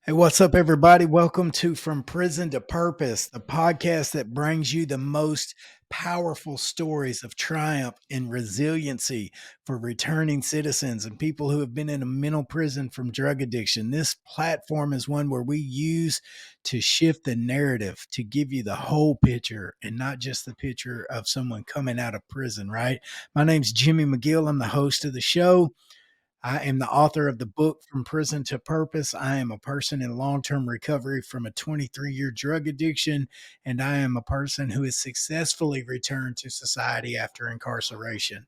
Hey, what's up, everybody? Welcome to From Prison to Purpose, the podcast that brings you the most powerful stories of triumph and resiliency for returning citizens and people who have been in a mental prison from drug addiction. This platform is one where we use to shift the narrative to give you the whole picture and not just the picture of someone coming out of prison, right? My name's Jimmy McGill. I'm the host of the show. I am the author of the book From Prison to Purpose. I am a person in long term recovery from a 23-year drug addiction, and I am a person who has successfully returned to society after incarceration.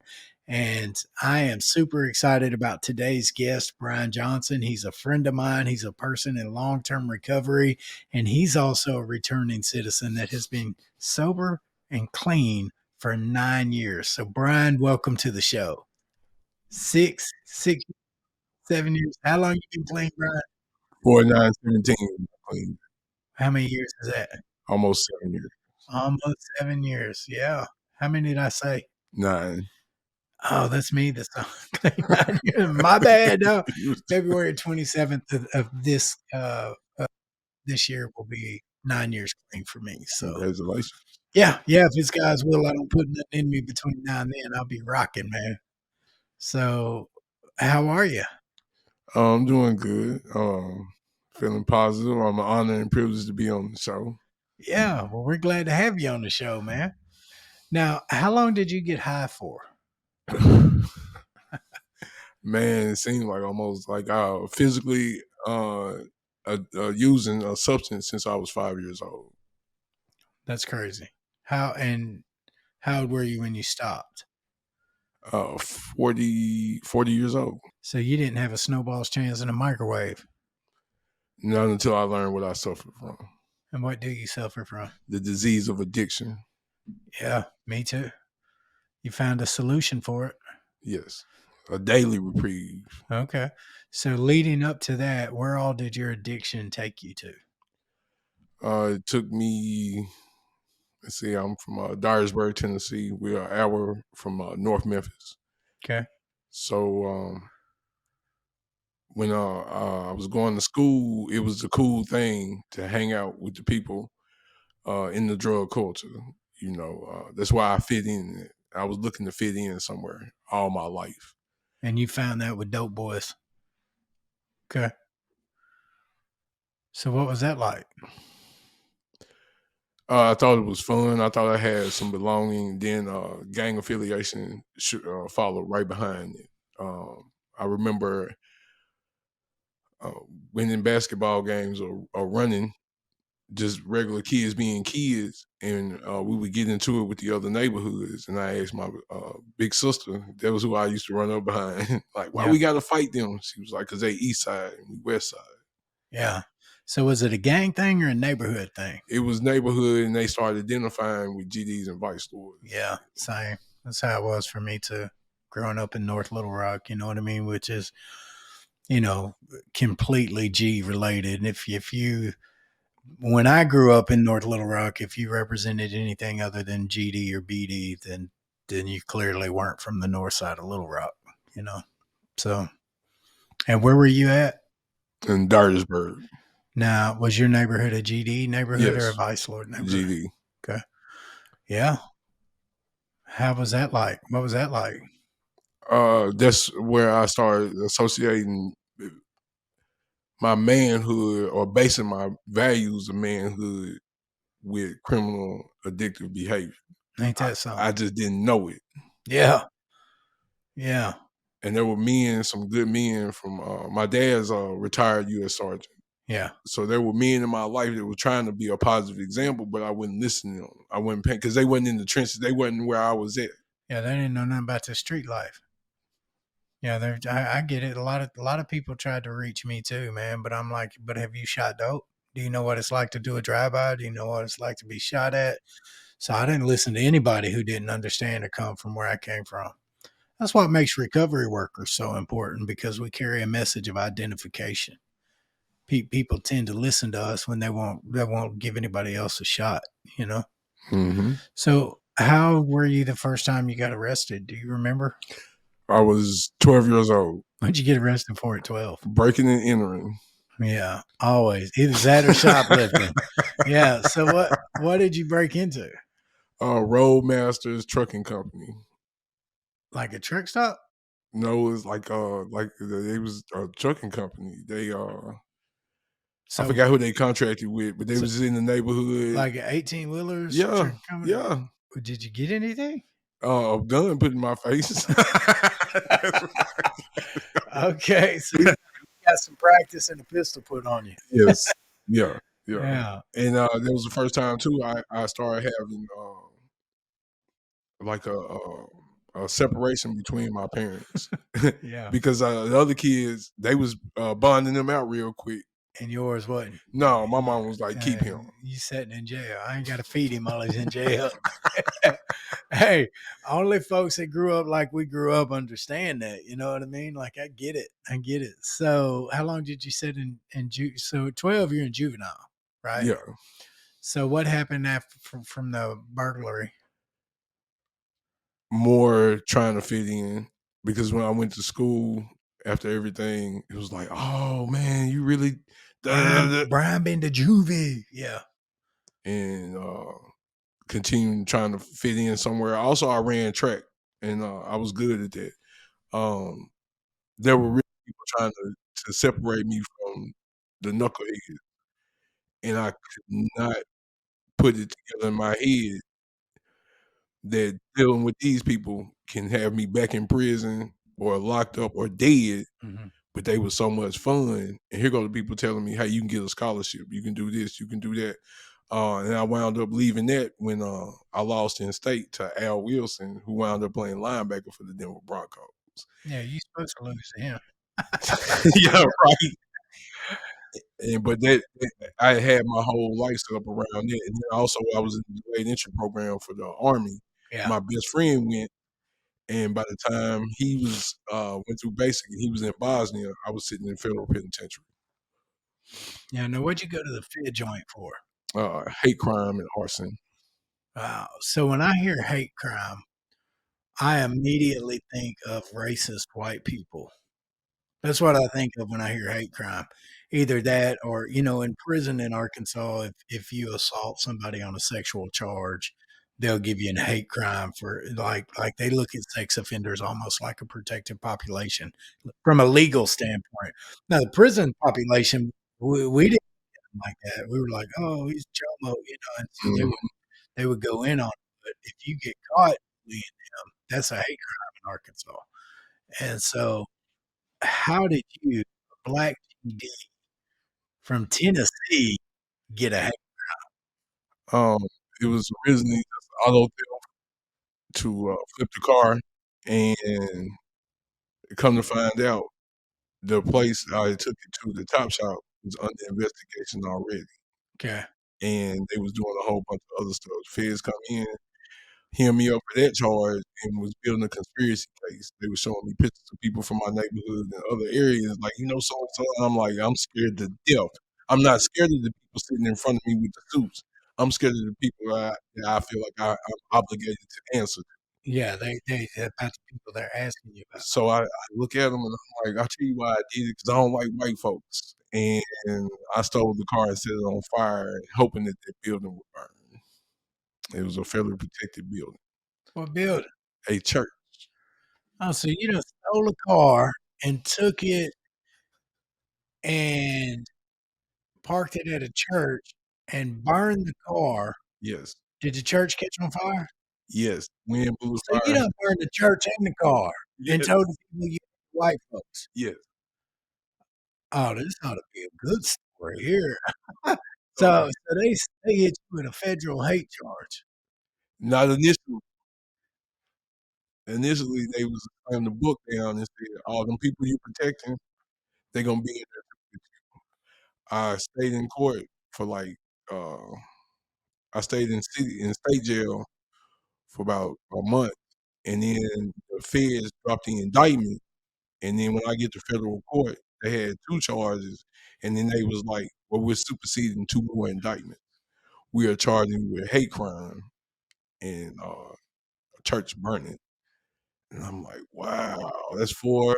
And I am super excited about today's guest, Brian Johnson. He's a friend of mine. He's a person in long term recovery, and he's also a returning citizen that has been sober and clean for 9 years. So, Brian, welcome to the show. Six, 7 years. How long you been playing, Brian? 4917, clean. How many years is that? Almost 7 years. Almost 7 years. Yeah. How many did I say? 9. Oh, that's me. That's 9 years. My bad. No. February 27th of this year will be 9 years clean for me. So Congratulations. yeah, if it's God's will, I don't put nothing in me between now and then. I'll be rocking, man. So how are you? I'm doing good. Feeling positive. I'm an honor and privilege to be on the show. Yeah, well, we're glad to have you on the show, man. Now, how long did you get high for? Man, it seems like almost like physically using a substance since I was 5 years old. That's crazy. How old were you when you stopped? 40 years old. So you didn't have a snowball's chance in a microwave. Not until I learned what I suffered from. And what do you suffer from? The disease of addiction. Yeah, me too. You found a solution for it. Yes. A daily reprieve. Okay. So leading up to that, where all did your addiction take you to? It took me, let's see, I'm from Dyersburg, Tennessee. We're an hour from North Memphis. Okay. So when I was going to school, it was a cool thing to hang out with the people in the drug culture. You know, that's why I fit in. I was looking to fit in somewhere all my life. And you found that with Dope Boys. Okay. So what was that like? I thought it was fun. I thought I had some belonging. Then gang affiliation followed right behind it. I remember winning basketball games or running, just regular kids being kids, and we would get into it with the other neighborhoods. And I asked my big sister, that was who I used to run up behind, like, why we got to fight them? She was like, because they east side and we west side. Yeah. So was it a gang thing or a neighborhood thing? It was neighborhood, and they started identifying with GDs and Vice Lords. Yeah, same. That's how it was for me too. Growing up in North Little Rock, you know what I mean? Which is, completely G related. And if you, when I grew up in North Little Rock, if you represented anything other than GD or BD, then you clearly weren't from the north side of Little Rock, you know. So, and where were you at? In Dyersburg. Now, was your neighborhood a GD neighborhood or a Yes. Vice Lord neighborhood? GD. Okay. Yeah. How was that like? What was that like? That's where I started associating my manhood, or basing my values of manhood, with criminal addictive behavior. Ain't that something? I just didn't know it. Yeah. Yeah. And there were men, some good men from my dad's a retired U.S. Sergeant. Yeah. So there were men in my life that were trying to be a positive example, but I wouldn't listen to them. I wouldn't pay, because they wasn't in the trenches. They wasn't where I was at. Yeah, they didn't know nothing about the street life. Yeah, I get it. A lot of people tried to reach me too, man. But I'm like, but have you shot dope? Do you know what it's like to do a drive-by? Do you know what it's like to be shot at? So I didn't listen to anybody who didn't understand or come from where I came from. That's what makes recovery workers so important, because we carry a message of identification. People tend to listen to us when they won't give anybody else a shot, you know? Mm-hmm. So how were you the first time you got arrested? Do you remember? I was 12 years old. What'd you get arrested for at 12? Breaking and entering. Yeah, always. Either that or shoplifting. Yeah. So what did you break into? Roadmasters Trucking Company. Like a truck stop? No, it's like it was a trucking company. I So forgot who they contracted with, but they so was in the neighborhood. like 18 wheelers Yeah, truck company? yeah. Did you get anything? A gun put in my face. That's right. Okay, so you got some practice and a pistol put on you. Yes. Yeah, yeah. Yeah. And, that was the first time too I started having, like a separation between my parents. Yeah. Because, the other kids, they was, bonding them out real quick. And yours wasn't. No, my mom was like, "Keep him." You sitting in jail. I ain't got to feed him while he's in jail. Hey, only folks that grew up like we grew up understand that. You know what I mean? Like I get it. I get it. So how long did you sit so 12 you're in juvenile, right? Yeah. So what happened after from the burglary? More trying to fit in because when I went to school after everything, it was like, "Oh, man, you really da da da da," Brian been to juvie. Yeah. and, continuing trying to fit in somewhere. Also, I ran track, and, I was good at that. Um, there were really people trying to separate me from the knucklehead, and I could not put it together in my head that dealing with these people can have me back in prison or locked up or dead, Mhm. but they were so much fun. And here go the people telling me, "Hey, you can get a scholarship. You can do this. You can do that." And I wound up leaving that when I lost in state to Al Wilson, who wound up playing linebacker for the Denver Broncos. Yeah, you supposed to lose to him. Yeah, right. And but I had my whole life set up around that. And then also I was in the delayed entry program for the Army. Yeah. My best friend went, and by the time he was went through basic and he was in Bosnia, I was sitting in federal penitentiary. Yeah. Now, what'd you go to the Fed joint for? Hate crime and arson. Wow. So when I hear hate crime, I immediately think of racist white people. That's what I think of when I hear hate crime. Either that or, in prison in Arkansas, if you assault somebody on a sexual charge, they'll give you an hate crime for like they look at sex offenders almost like a protected population from a legal standpoint. Now the prison population, we didn't like that. We were like, "Oh, he's Jomo," and so Mhm. they would go in on it. But if you get caught bullying them, that's a hate crime in Arkansas. And so, how did you, a black TD from Tennessee, get a hate? Um, it was originally just auto theft to flip the car, and come to find out, the place I took it to, the Top Shop, was under investigation already, Okay. and they was doing a whole bunch of other stuff. Feds come in, hem me up for that charge, and was building a conspiracy case. They were showing me pictures of people from my neighborhood and other areas, like, so and so, and I'm like, I'm scared to death. I'm not scared of the people sitting in front of me with the suits. I'm scared of the people that I feel like I'm obligated to answer. Yeah, they about the people they're asking you about. So I look at them and I'm like, "I'll tell you why I did it, because I don't like white folks." And I stole the car and set it on fire, hoping that the building would burn. It was a federally protected building, What building? a church. Oh, so you done stole a car and took it and parked it at a church and burned the car. Yes. Did the church catch on fire? Yes. Wind blew the So you fire. done burned the church and the car and Yes. told the people you white folks. Yes. Oh, this ought to be a good story here. So, So they hit you with a federal hate charge. not initially. Initially, they was slammed the book down and said, "All them people you protecting, they gonna be in there." I stayed in court for, like, uh I stayed in state jail for about a month, and then the feds dropped the indictment, and then when I get to federal court, they had 2 charges, and then they was like, "Well, we're superseding 2 more indictments. We are charging you with hate crime and, a church burning." And I'm like, "Wow, that's 4."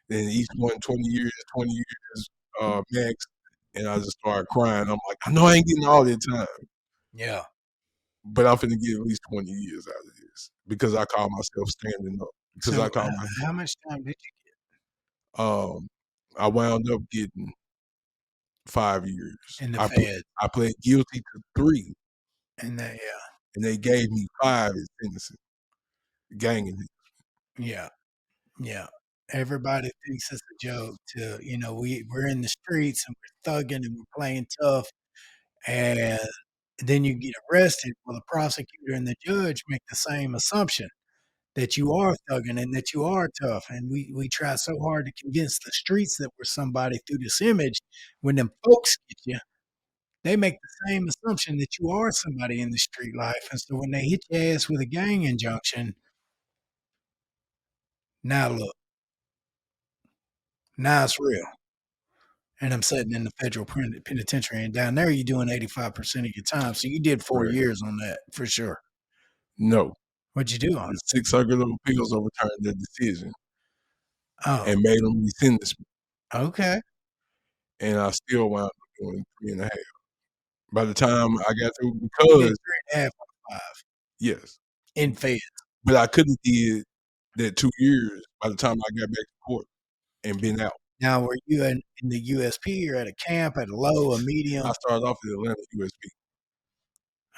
Then each one 20 years, 20 years, max. and I just started crying. I'm like, I know I ain't getting all that time, Yeah. but I'm finna get at least 20 years out of this because I call myself standing up. Because I So, call my how much time did you um, I wound up getting 5 years. get in the Fed? I pled guilty to 3, And that, yeah, and they gave me 5 as innocent, ganging it. yeah, yeah. Everybody thinks it's a joke to, we're in the streets and we're thugging and we're playing tough, and then you get arrested. Well, the prosecutor and the judge make the same assumption that you are thugging and that you are tough. And we try so hard to convince the streets that we're somebody through this image. When them folks get you, they make the same assumption that you are somebody in the street life. And so when they hit your ass with a gang injunction, now look, now it's real. And I'm sitting in the federal penitentiary, and down there, you're doing 85% of your time. So you did 4 Right. years on that for sure. No. What'd you do on The it? 6 Circuit of Appeals overturned their decision Oh, and made them rescind me, okay. and I still wound up doing 3.5. By the time I got through You did because 3.5 on 5 yes, in Fed. but I couldn't did that 2 years by the time I got back to court and been out. Now, were you in the USP or at a camp, at a low, a medium? I started off at Atlanta USP.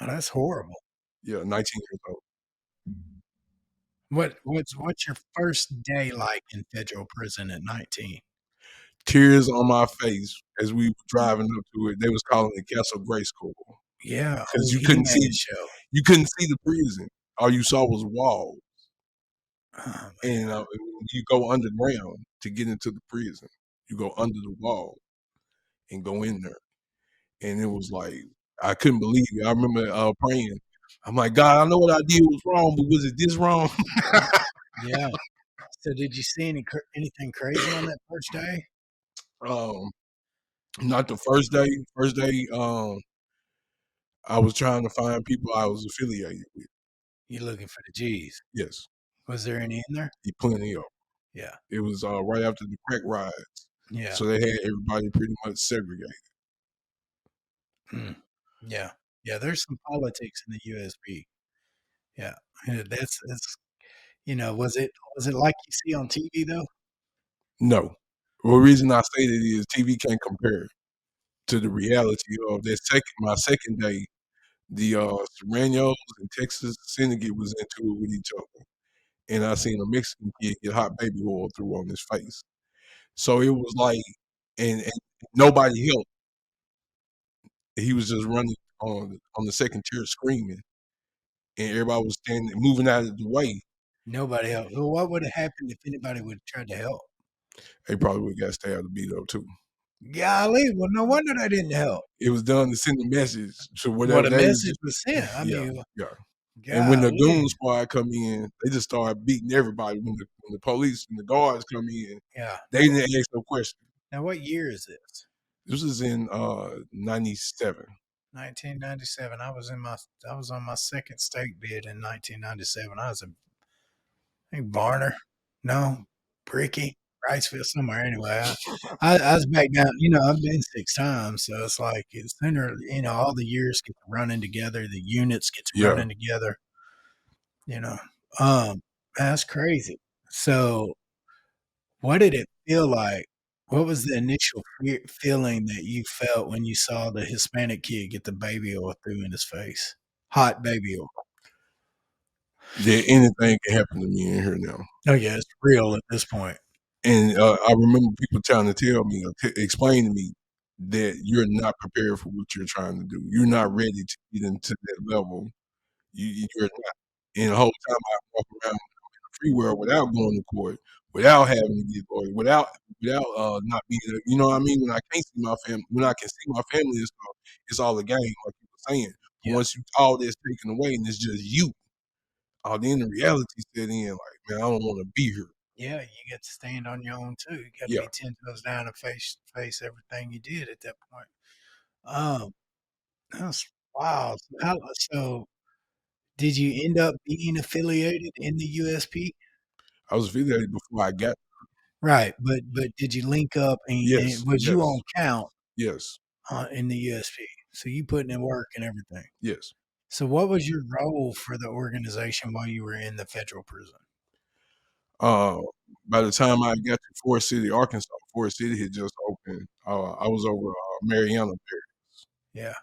Oh, that's horrible. Yeah, 19 years old. What's your first day like in federal prison at 19? Tears on my face as we were driving up to it. They was calling it Castle Grayskull Yeah, because old He-Man show. you couldn't see the prison. All you saw was walls, Oh, and you go underground to get into the prison. You go under the wall and go in there, and it was like I couldn't believe it. I remember praying. I'm like, God, I know what I did was wrong, but was it this wrong? yeah. So did you see anything crazy on that first day? um, not the first day. First day, I was trying to find people I was affiliated with. You looking for the G's. Yes, Was there any in there? plenty of. Yeah. It was right after the crack riots, Yeah. so they had everybody pretty much segregated. Mm. Yeah. Yeah, there's some politics in the USB. Yeah. That's was it like you see on TV though? No, well, the reason I say that is TV can't compare to the reality of that my second day. The Serranos and Texas Syndicate was into it with each other, and I seen a Mexican kid get hot baby oil through on his face. So it was like, and nobody helped. He was just running on the second tier screaming, and everybody was standing, moving out of the way. Nobody helped. Well, what would have happened if anybody would have tried to help? They probably would have got stabbed or beat up too. Golly, well, no wonder they didn't help. It was done to send a message to What whatever a they was. message was sent. I Yeah, mean, yeah. And when the golly. goon squad come in, they just start beating everybody. When the police and the guards come in, Yeah. they didn't ask no question. Now, what year is this? This was in 97. 1997. I was on my second state bid in 1997. I was in, I think Varner, no, Bricky, Riceville, somewhere. Anyway, I was back down. I've been 6 times, so it's like it's sooner. All the years get to running together. The units get to Yeah. running together. You know, that's crazy. So, what did it feel like? What was the initial feeling that you felt when you saw the Hispanic kid get the baby oil through in his face? Hot baby oil. That anything can happen to me in here now. Oh yeah, it's real at this point. And I remember people trying to tell me, explain to me that you're not prepared for what you're trying to do. You're not ready to get into that level. You're not. And the whole time I walk around free world without going to court, without having to get lawyers, without not being, you know what I mean? When I can't see my family, when I can see my family and stuff, it's all a game, like you were saying. Yeah. Once all that's taken away and it's just you, then the reality set in. Like, man, I don't want to be here. Yeah, you get to stand on your own too. You got to Yeah. be 10 toes down and face everything you did at that point. That's wow. So did you end up being affiliated in the USP? I was affiliated before I got. Right, but did you link up and Yes, was you yes. on count? Yes. in the USP. So you putting in work and everything. Yes. So what was your role for the organization while you were in the federal prison? Uh, by the time I got to Forest City, Arkansas, Forest City had just opened. I was over Mariana Barracks. Yeah.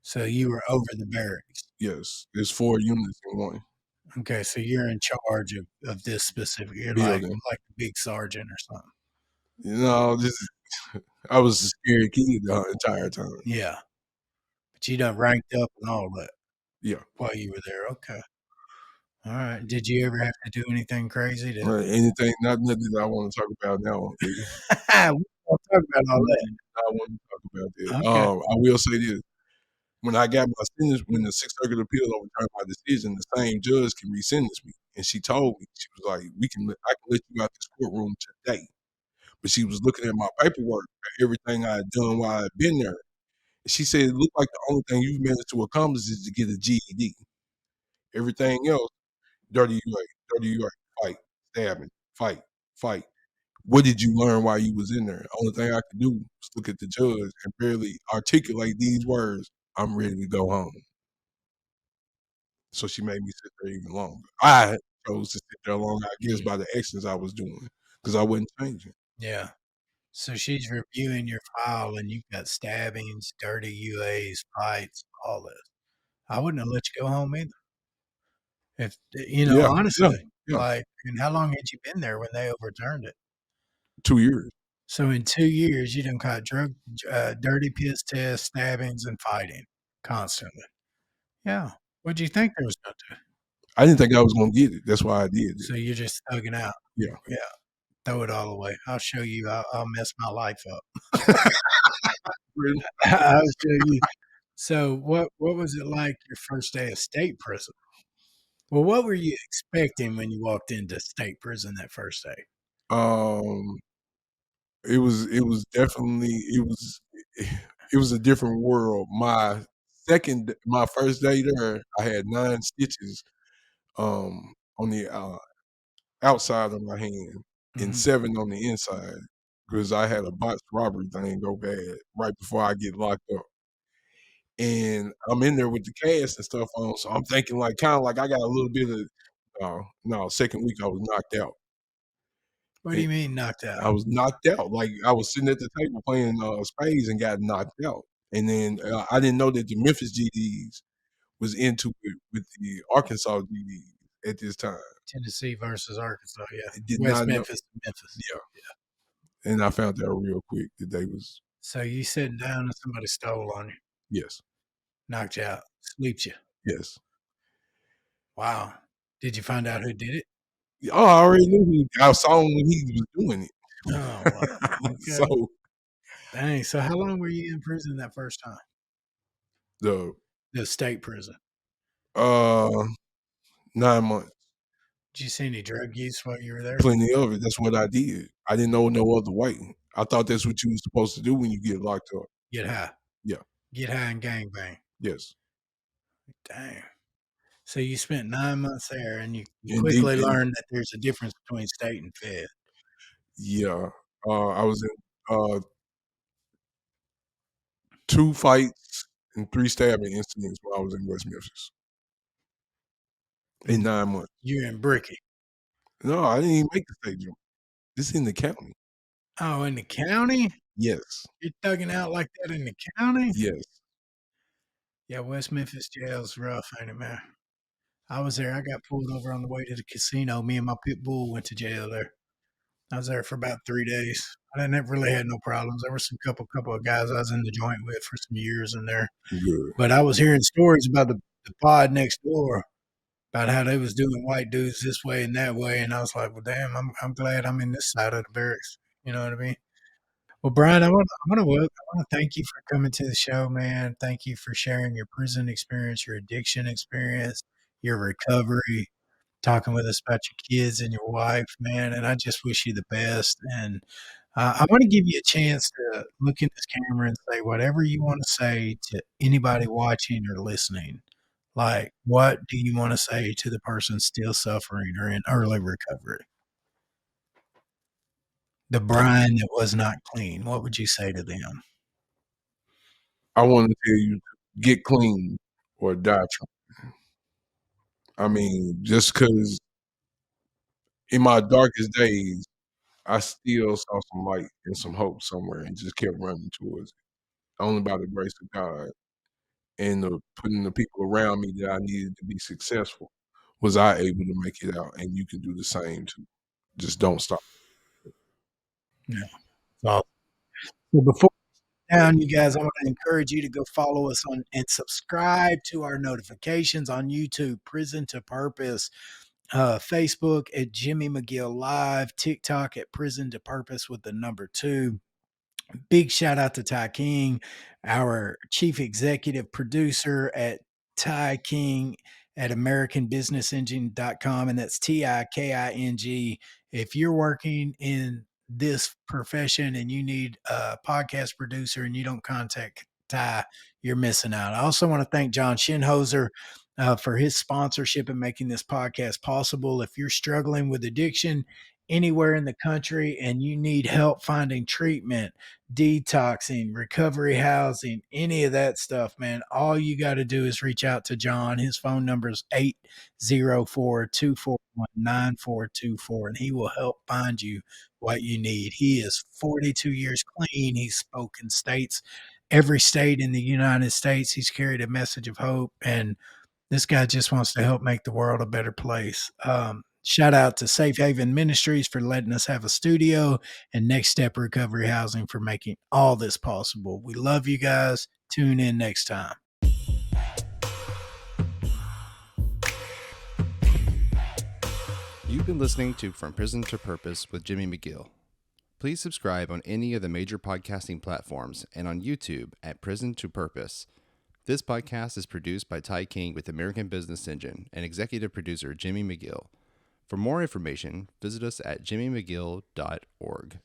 So you were over the barracks. Yes, there's 4 units in one Okay, so you're in charge of this specific. You're building. like a big sergeant or something. You know, this is I was a scary kid the entire time. Yeah, but you done ranked up and all that Yeah. while you were there. Okay, all right. Did you ever have to do anything crazy to? Anything, not nothing that I want to talk about now. We won't talk about all that. I want to talk about that. Okay. I will say this. When I got my sentence, when the Sixth Circuit Appeal overturned my decision, the same judge can resentence me. And she told me, she was like, I can let you out this courtroom today. But she was looking at my paperwork, everything I had done while I had been there. And she said, it looked like the only thing you've managed to accomplish is to get a GED. Everything else, dirty UA, dirty UA, fight, stabbing, fight, fight. What did you learn while you was in there? The only thing I could do was look at the judge and barely articulate these words, I'm ready to go home. So she made me sit there even longer. I chose to sit there longer, I guess, by the actions I was doing because I wasn't changing. Yeah. So she's reviewing your file, and you've got stabbings, dirty UAs, fights, all this. I wouldn't have let you go home either. If Yeah, yeah, honestly, yeah. and how long had you been there when they overturned it? 2 years. So in 2 years, you done caught dirty piss tests, stabbings, and fighting constantly. Yeah. What'd you think there was gonna do? I didn't think I was gonna get it. That's why I did it. So you're just thugging out. Yeah. Yeah. Throw it all away. I'll show you. I'll mess my life up. Really? I'll show you. So what was it like your first day of state prison? Well, what were you expecting when you walked into state prison that first day? Um, it was definitely it was a different world. My first day there, I had 9 stitches, on the, outside of my hand and Mhm. 7 on the inside because I had a botched robbery thing go bad right before I get locked up. And I'm in there with the cast and stuff on, so I'm thinking like kinda like I got a little bit of no, 2nd week I was knocked out. What do And you mean knocked I out? was knocked out, like, I was sitting at the table playing, spades and got knocked out. And then, I didn't know that the Memphis GDs was into it with the Arkansas GDs at this time. Tennessee versus Arkansas, yeah. I did West not know. Memphis to Memphis. Yeah, and I found out real quick that they was So you sitting down and somebody stole on you, yes, knocked you out, sleeps you. yes. Wow. Did you find out who did it? Oh, I already knew I saw him when he was doing it. Oh, wow. Okay. So, Dang. So how long were you in prison that first time? the, The state prison. uh, 9 months, Did you see any drug use while you were there? plenty of it, that's what I did. I didn't know no other way. I thought that's what you was supposed to do when you get locked up. Get high. Yeah, Get high and gang bang. yes. Dang. So you spent 9 months there, and you And they quickly and learned that there's a difference between state and fed. yeah, I was in, 2 fights and 3 stabbing incidents while I was in West Memphis in And 9 months. you're in Bricky. No, I didn't even make the state jump. This in the county. Oh, in the county? Yes, You're thugging out like that in the county? yes. Yeah, West Memphis jail's rough, ain't it, man? I was there. I got pulled over on the way to the casino. Me and my pit bull went to jail there. I was there for about 3 days. I never really had no problems. There were some couple of guys I was in the joint with for some years in there. Good. But I was hearing stories about the pod next door about how they was doing white dudes this way and that way, and I was like, "Well, damn, I'm glad I'm in this side of the barracks." You know what I mean? Well, Brian, I wanna thank you for coming to the show, man. Thank you for sharing your prison experience, your addiction experience, your recovery, talking with us about your kids and your wife, man, and I just wish you the best, and, I wanna give you a chance to look in this camera and say whatever you wanna say to anybody watching or listening. Like, what do you wanna say to the person still suffering or in early recovery? The brine that was not clean, what would you say to them? I wanna tell you, get clean or die trying. I mean, just 'cause in my darkest days, I still saw some light and some hope somewhere and just kept running towards it. Only by the grace of God and the putting the people around me that I needed to be successful was I able to make it out, and you can do the same too. Just don't stop. Yeah. So, before down, you guys, I want to encourage you to go follow us on and subscribe to our notifications on YouTube, Prison to Purpose, Facebook at Jimmy McGill Live, TikTok at Prison to Purpose with the number 2. Big shout out to Ty King, our chief executive producer at Ty King at AmericanBusinessEngine.com, and that's TIKING. If you're working in this profession and you need a podcast producer and you don't contact Ty, you're missing out. I also want to thank John Shinhoser for his sponsorship and making this podcast possible. If you're struggling with addiction anywhere in the country and you need help finding treatment, detoxing, recovery housing, any of that stuff, man, all you got to do is reach out to John. His phone number is 804-241-9424, and he will help find you what you need. He is 42 years clean. He's spoken states, every state in the United States. He's carried a message of hope, and this guy just wants to help make the world a better place. Shout out to Safe Haven Ministries for letting us have a studio, and Next Step Recovery Housing for making all this possible. We love you guys. Tune in next time. You've been listening to From Prison to Purpose with Jimmy McGill. Please subscribe on any of the major podcasting platforms and on YouTube at Prison to Purpose. This podcast is produced by Ty King with American Business Engine and executive producer Jimmy McGill. For more information, visit us at jimmymcgill.org.